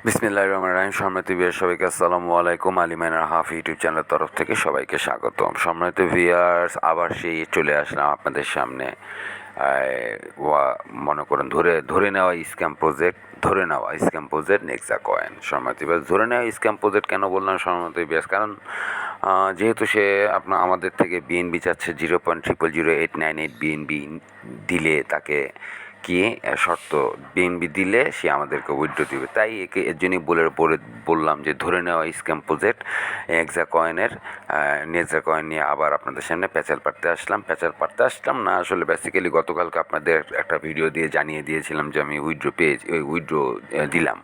বিসমিল্লাহির রহমানির রহিম। সম্মানিত ভিউয়ার সবাইকে আসসালামু আলাইকুম। আলী মাইনার হাফ ইউটিউব চ্যানেলের তরফ থেকে সবাইকে স্বাগতম। সম্মানিত ভিউয়ার্স, আবার সেই চলে আসলাম আপনাদের সামনে। মনে করুন ধরে নেওয়া স্ক্যাম প্রজেক্ট নেক্সা কয়েন। সম্মানিত ভিউয়ার্স, ধরে নেওয়া স্ক্যাম প্রজেক্ট কেন বললাম সম্মানিত ভিউয়ার্স? কারণ যেহেতু সে আমাদের থেকে বিএনবি চাচ্ছে 0.000898 বিএনবি দিলে তাকে কি শর্ত, বিএনবি দিলে সে আমাদেরকে উইথড্র দিবে। তাই এর জন্যই বললাম যে ধরে নেওয়া স্ক্যাম প্রজেক্ট নেক্সা কয়েন নিয়ে আবার আপনাদের সামনে প্যাচাল পাড়তে আসলাম না, আসলে বেসিক্যালি গতকালকে আপনাদের একটা ভিডিও দিয়ে জানিয়ে দিয়েছিলাম যে আমি উইথড্র দিলাম।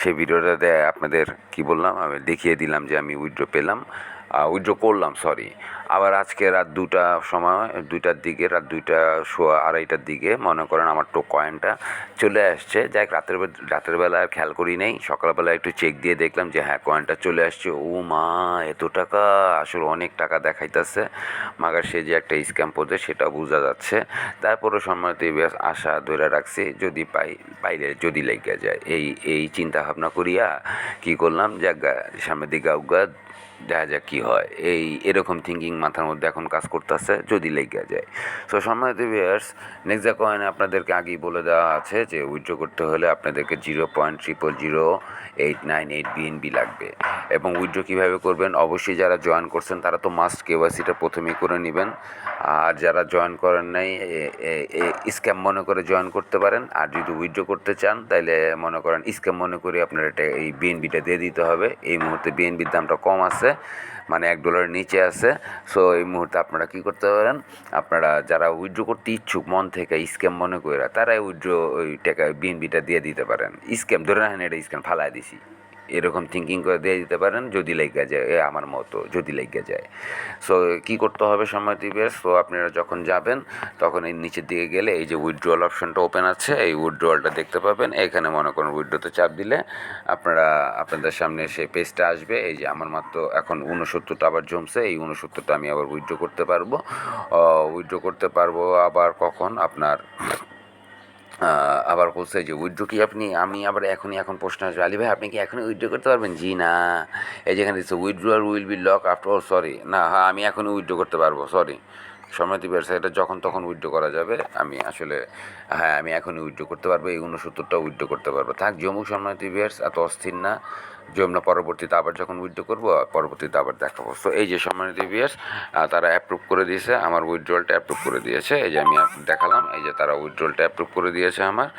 সেই ভিডিওটাতে আপনাদের কি বললাম, আমি দেখিয়ে দিলাম যে আমি উইথড্র করলাম। আবার আজকে রাত 2টার দিকে, রাত 2:30 দিকে মনে করেন আমার কয়েনটা চলে আসছে। যাই রাতের বেলা আর খেয়াল করি নাই, সকালবেলা একটু চেক দিয়ে দেখলাম যে হ্যাঁ, কয়েনটা চলে আসছে। ও মা, এত টাকা! আসলে অনেক টাকা দেখাইতেছে, মাগার সে যে একটা স্ক্যাম পড়ছে সেটা বোঝা যাচ্ছে। তারপরও সময়তে আশা ধরে রাখছি, যদি পাইলে যদি লেগে যায়, এই চিন্তা ভাবনা করিয়া কি করলাম, সামনের দিকে দেখা যাক কী হয়। এরকম থিঙ্কিং মাথার মধ্যে এখন কাজ করতেছে, যদি লেগে যায়। সো সম্মানিত ভিউয়ার্স, নেক্সা কয়েনে আপনাদেরকে আগেই বলে দেওয়া আছে যে উইথড্র করতে হলে আপনাদেরকে 0.000898 বিএনবি লাগবে। এবং উইথড্র কীভাবে করবেন, অবশ্যই যারা জয়েন করছেন তারা তো মাস্ট কেওয়াইসিটা প্রথমেই করে নেবেন। আর যারা জয়েন করেন নাই, স্ক্যাম মনে করে জয়েন করতে পারেন। আর যদি উইথড্র করতে চান তাহলে মনে করেন স্ক্যাম মনে করে আপনার এই বিএনবিটা দিয়ে দিতে হবে। এই মুহূর্তে বিএনবির দামটা কম আছে, মানে $1 নিচে আছে। সো এই মুহূর্তে আপনারা কী করতে পারেন, আপনারা যারা উইথড্র করতে ইচ্ছুক মন থেকে স্ক্যাম মনে করে, তারাই উইথড্র ওই টাকা বিএনবিটা দিয়ে দিতে পারেন। স্ক্যাম ধরে রাখেন, এটা স্ক্যাম ফালাই দিছি, এরকম থিঙ্কিং করে দিয়ে দিতে পারেন যদি লেগে যায়, আমার মতো যদি লেগে যায়। সো কী করতে হবে সময় দিবে? সো আপনারা যখন যাবেন তখন এই নিচের দিকে গেলে এই যে উইথড্রয়াল অপশনটা ওপেন আছে, এই উইথড্রয়ালটা দেখতে পাবেন। এখানে মনে করেন উইথড্রোতে চাপ দিলে আপনাদের সামনে সেই পেজটা আসবে। এই যে আমার মাত্র এখন 69টা আবার জমছে, এই 69টা আমি আবার উইথড্র করতে পারবো। আবার কখন আপনার আবার বলছে যে উইথড্র কি আমি আবার এখন প্রশ্ন আসবে, আলী ভাই আপনি কি এখনই উইথড্র করতে পারবেন? জি না, এই যেখানে দিচ্ছে withdrawal will be lock after, না, হ্যাঁ আমি এখনই উইথড্র করতে পারবো। সম্মতি ব্যবসা যখন তখন উইথড্র করা যাবে। আমি এখনই উইথড্র করতে পারবো, এই 69টা উইথড্র করতে পারবো। থাক জমুক সম্মতি বিয়ার্স, এত অস্থির না। জমনা পরবর্তীতে আবার যখন উইথড্র করবো, পরবর্তীতে আবার দেখাবো। সো এই যে সম্মানিত ভিউয়ার্স, তারা অ্যাপ্রুভ করে দিয়েছে, আমার উইথড্রলটা অ্যাপ্রুভ করে দিয়েছে। এই যে আমি দেখালাম, এই যে তারা উইথড্রলটা অ্যাপ্রুভ করে দিয়েছে আমার।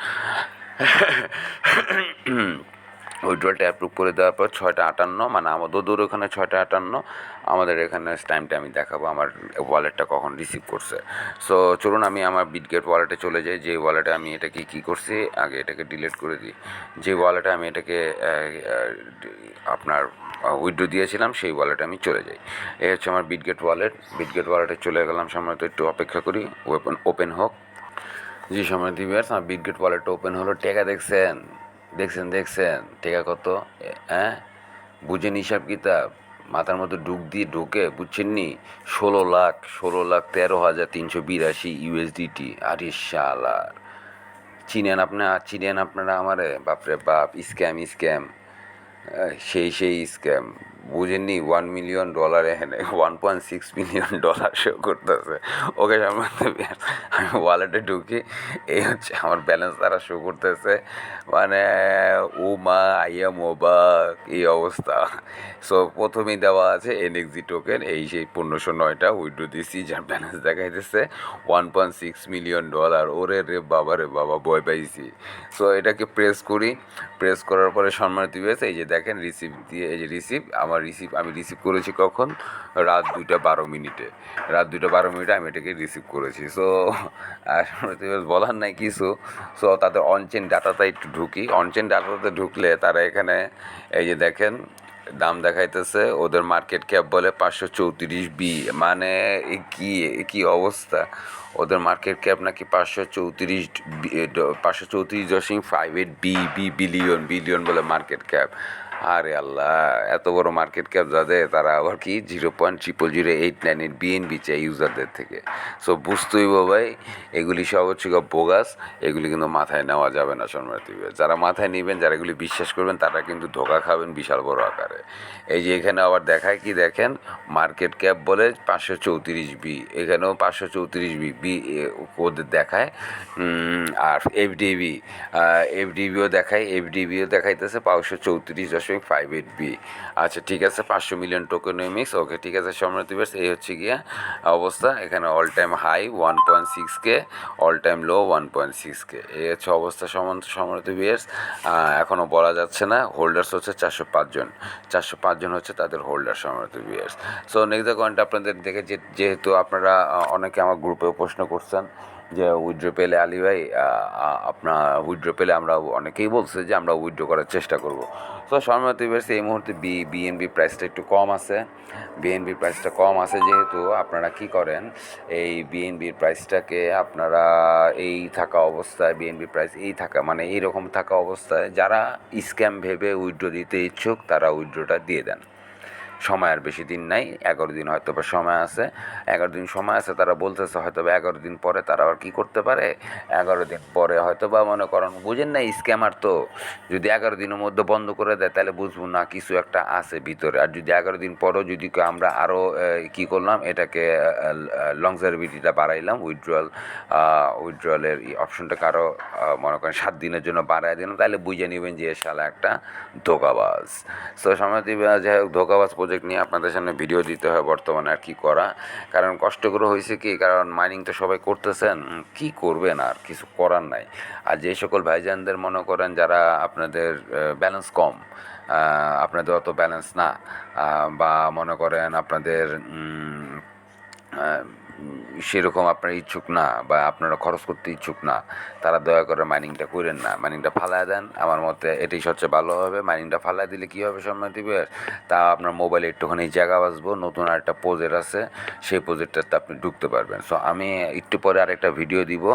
উইথড্রলটা অ্যাপ্রুভ করে দেওয়ার পর 6:58, মানে আমাদের দূর ওখানে 6:58, আমাদের এখানে টাইমটা আমি দেখাবো আমার ওয়ালেটটা কখন রিসিভ করছে। সো চলুন আমি আমার বিটগেট ওয়ালেটে চলে যাই, যে ওয়ালেটে আমি এটাকে কী করছি, আগে এটাকে ডিলিট করে দিই। যে ওয়ালেটে আমি এটাকে আপনার উইথড্র দিয়েছিলাম, সেই ওয়ালেটে আমি চলে যাই। এই হচ্ছে আমার বিটগেট ওয়ালেটে চলে গেলাম। সামনে তো একটু অপেক্ষা করি ওপেন হোক। জি সময় দিবে, আমার বিটগেট ওয়ালেটটা ওপেন হলো। টাকা দেখছেন টাকা কত? হ্যাঁ, বুঝেন হিসাব কিতাব, মাথার মধ্যে ঢুকে বুঝছেন নি? 16,13,382 ইউএসডিটি। আরে শালার, চিনেন আপনারা আমারে? বাপরে বাপ, স্ক্যাম, সেই স্ক্যাম। বুঝেননি? $1 মিলিয়ন এখানে, $1.6 মিলিয়ন শো করতেছে। ওকে সামনে আমি ওয়ালেটে ঢুকি, এই হচ্ছে আমার ব্যালেন্স তারা শো করতেছে। মানে ও মা, আইয়া মোবাক, এই অবস্থা। সো প্রথমেই দেওয়া আছে এনএক্সি টোকেন, এই সেই 1509টা উইথড্র দিছি, যার ব্যালেন্স দেখাইতেছে $1.6 মিলিয়ন। ওরে রে বাবা, ভয় পাইছি। সো এটাকে প্রেস করার পরে সম্মানিত দিয়েছে। এই যে দেখেন রিসিভ দিয়ে, এই যে আমি রিসিভ করেছি কখন? রাত 2:12। আমি এটাকে রিসিভ করেছি। সো বলার নাই কিছু। সো তাদের অনচেন ডাটাতে একটু ঢুকি। অনচেন ডাটাতে ঢুকলে তারা এখানে এই যে দেখেন দাম দেখাইতেছে, ওদের মার্কেট ক্যাপ বলে 534 মানে কি অবস্থা! ওদের মার্কেট ক্যাপ নাকি 534.58 বিলিয়ন বলে মার্কেট ক্যাপ। আরে আল্লাহ, এত বড় মার্কেট ক্যাপ যাদের, তারা আবার কি 0.000898 বিএনবি চাই ইউজারদের থেকে। সো বুঝতেই ভাই, এগুলি সব হচ্ছে বোগাস, এগুলি কিন্তু মাথায় নেওয়া যাবে না শর্মার্থীবে। যারা মাথায় নেবেন, যারা এগুলি বিশ্বাস করবেন, তারা কিন্তু ধোকা খাবেন বিশাল বড় আকারে। এই যে এখানে আবার দেখায় কি দেখেন, মার্কেট ক্যাপ বলে 534 বি, এখানেও 534 বি ওদের দেখায়। আর এফডিবিও দেখায়, এফডিবিও দেখাইতেছে 534.58 বি। আচ্ছা ঠিক আছে, 500 মিলিয়ন টোকেনমিক্স, ওকে ঠিক আছে সম্রাতিবাস। এই হচ্ছে গিয়া অবস্থা। এখানে all time high 1.6K, all time low 1.6K, এই হচ্ছে অবস্থা সম্রাতিবাস। এখনও বলা যাচ্ছে না। হোল্ডার্স হচ্ছে 405 জন, 405 জন হচ্ছে তাদের হোল্ডার সম্রাতিবাস। সো নেক্সট পয়েন্ট আপনাদের দেখে, যেহেতু আপনারা অনেকে আমার গ্রুপেও প্রশ্ন করছেন যে উইথড্র পেলে আলী ভাই, আপনার উইথড্র পেলে আমরা অনেকেই বলছে যে আমরা উইথড্র করার চেষ্টা করব। তো সম্রাতিবাস এই মুহূর্তে বিএনবি প্রাইসটা একটু কম আছে। বিএনবির প্রাইসটা কম আছে যেহেতু আপনারা কি করেন, এই বিএনবির প্রাইসটাকে আপনারা এই থাকা অবস্থায়, বিএনবি প্রাইস এই থাকা মানে এইরকম থাকা অবস্থায় যারা স্ক্যাম ভেবে উইথড্র দিতে ইচ্ছুক, তারা উইথড্রটা দিয়ে দেন। সময় আর বেশি দিন নাই, 11 দিন হয়তো বা সময় আছে। 11 দিন সময় আছে, তারা বলতেছে হয়তো বা 11 দিন পরে তারা আবার কী করতে পারে, 11 দিন পরে হয়তো বা মনে করেন, বুঝেন না স্ক্যামার তো, যদি 11 দিনের মধ্যে বন্ধ করে দেয় তাহলে বুঝবো না কিছু একটা আছে ভিতরে। আর যদি 11 দিন পরেও যদি আমরা আরও কী করলাম, এটাকে লংজারভিটিটা বাড়াইলাম, উইথড্রয়ালের অপশনটাকে আরও মনে করেন 7 দিনের জন্য বাড়াই দিলাম, তাহলে বুঝে নেবেন যে শালা একটা ধোকাবাজ। সো সমাজী যাই হোক, ধোকাবাজ প্রজেক্ট নিয়ে আপনাদের সামনে ভিডিও দিতে হয় বর্তমানে। আর কি করা, কারণ কষ্ট করে হয়েছে কি, কারণ মাইনিং তো সবাই করতেছেন, কি করবেন, আর কিছু করার নাই। আর যে সকল ভাইজানদের মনে করেন যারা আপনাদের ব্যালেন্স কম, আপনাদের অত ব্যালেন্স না, বা মনে করেন আপনাদের সেরকম আপনারা ইচ্ছুক না, বা আপনারা খরচ করতে ইচ্ছুক না, তারা দয়া করে মাইনিংটা করেন না, মাইনিংটা ফালায় দেন। আমার মতে এটাই সবচেয়ে ভালো হবে। মাইনিংটা ফালায় দিলে কী হবে সম্মান দিবে, তা আপনার মোবাইলে একটুখানি জায়গা বাঁচবো। নতুন আরেকটা প্রজেক্ট আছে, সেই প্রজেক্টটাতে আপনি ঢুকতে পারবেন। সো আমি একটু পরে আরেকটা ভিডিও দিব,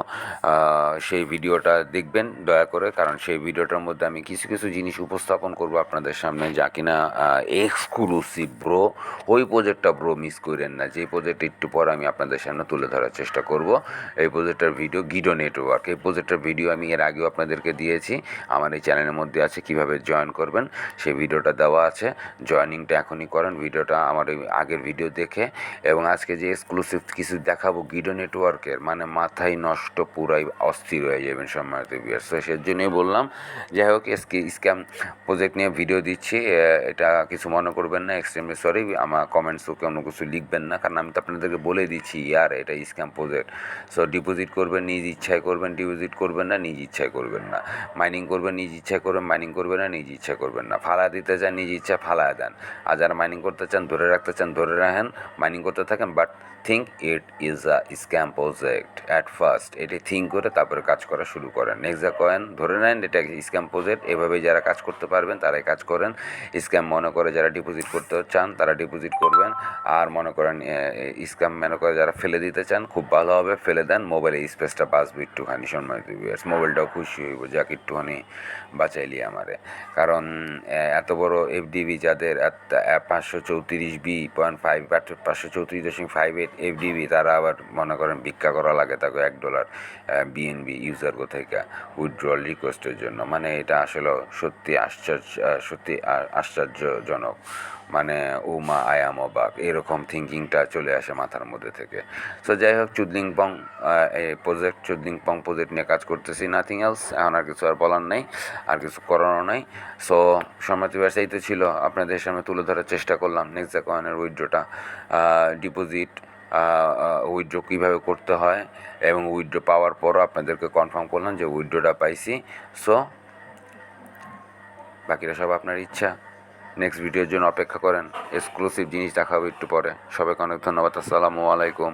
সেই ভিডিওটা দেখবেন দয়া করে, কারণ সেই ভিডিওটার মধ্যে আমি কিছু কিছু জিনিস উপস্থাপন করব আপনাদের সামনে, যা কিনা এক্সক্লুসিভ ব্রো। ওই প্রজেক্টটা ব্রো মিস করেন না, যে প্রজেক্ট একটু পর আমি আপনাদের সামনে তুলে ধরার চেষ্টা করব। এই প্রজেক্টটার ভিডিও গিডো নেটওয়ার্ক, এই প্রজেক্টটার ভিডিও আমি এর আগেও আপনাদেরকে দিয়েছি, আমার এই চ্যানেলের মধ্যে আছে, কিভাবে জয়েন করবেন সেই ভিডিওটা দেওয়া আছে। জয়েনিংটা এখনই করেন, ভিডিওটা আমার এই আগের ভিডিও দেখে। এবং আজকে যে এক্সক্লুসিভ কিছু দেখাবো গিডো নেটওয়ার্কের, মানে মাথায় নষ্ট, পুরাই অস্থির হয়ে যাবেন সম্মানিত ভিউয়ার্স। তো সেজন্যই বললাম, যাই হোক স্ক্যাম প্রজেক্ট নিয়ে ভিডিও দিচ্ছি, এটা কিছু মনে করবেন না, এক্সট্রিমলি সরি। আমার কমেন্টসও কোনো কিছু লিখবেন না, কারণ আমি তো আপনাদেরকে বলে দিচ্ছি ইয়ার এটা স্ক্যাম প্রজেক্ট। সো ডিপোজিট করবেন নিজ ইচ্ছায় করবেন, ডিপোজিট করবেন না নিজ ইচ্ছায় করবেন না, মাইনিং করবেন নিজ ইচ্ছায় করবেন, মাইনিং করবেন না নিজ ইচ্ছায় করবেন না, ফালা দিতে চান নিজ ইচ্ছায় ফালায় দেন। আর যারা মাইনিং করতে চান, ধরে রাখতে চান, ধরে রাখেন, মাইনিং করতে থাকেন, but think it is a scam project at first. এটি থিঙ্ক করে তারপরে কাজ করা শুরু করেন। নেক্সট যা কয়েন ধরে নেন এটা স্ক্যাম প্রজেক্ট, এভাবেই যারা কাজ করতে পারবেন তারাই কাজ করেন। স্ক্যাম মনে করে যারা ডিপোজিট করতে চান তারা ডিপোজিট করবেন, আর মনে করেন স্ক্যাম মনে করে যারা ফেলে দিতে চান, খুব ভালো হবে, ফেলে দেন। মোবাইলে স্পেসটা বাঁচবে একটুখানি, সম্মানিত ভিউয়ার্স, মোবাইলটাও খুশি হইব যাক একটুখানি বাঁচাইলি আমারে। কারণ এত বড় এফডিবি যাদের 534.5 534.58 এফডিবি, তারা আবার মনে করেন ভিক্ষা করা লাগে তাকে $1 বিএনবি ইউজার থেকে উইথড্রল রিকোয়েস্টের জন্য। মানে এটা আসলে সত্যি আশ্চর্যজনক। মানে উমা আয়াম অবাক, এরকম থিঙ্কিংটা চলে আসে মাথার মধ্যে থেকে। সো যাই হোক, চুদলিংপং প্রজেক্ট নিয়ে কাজ করতেছি, নাথিং এলস। এখন আর কিছু আর বলার নেই, আর কিছু করারও নেই। সো সম্মানিত ভিউয়ার্স, এই তো ছিল, আপনাদের সামনে তুলে ধরার চেষ্টা করলাম নেক্সট কয়েনের উইথড্রটা, ডিপোজিট উইথড্র কীভাবে করতে হয়, এবং উইথড্র পাওয়ার পরও আপনাদেরকে কনফার্ম করলাম যে উইথড্রটা পাইছি। সো বাকিটা সব আপনার ইচ্ছা। নেক্সট ভিডিওর জন্য অপেক্ষা করেন, এক্সক্লুসিভ জিনিস দেখাবো একটু পরে। সবাইকে অনেক ধন্যবাদ। আসসালামু আলাইকুম।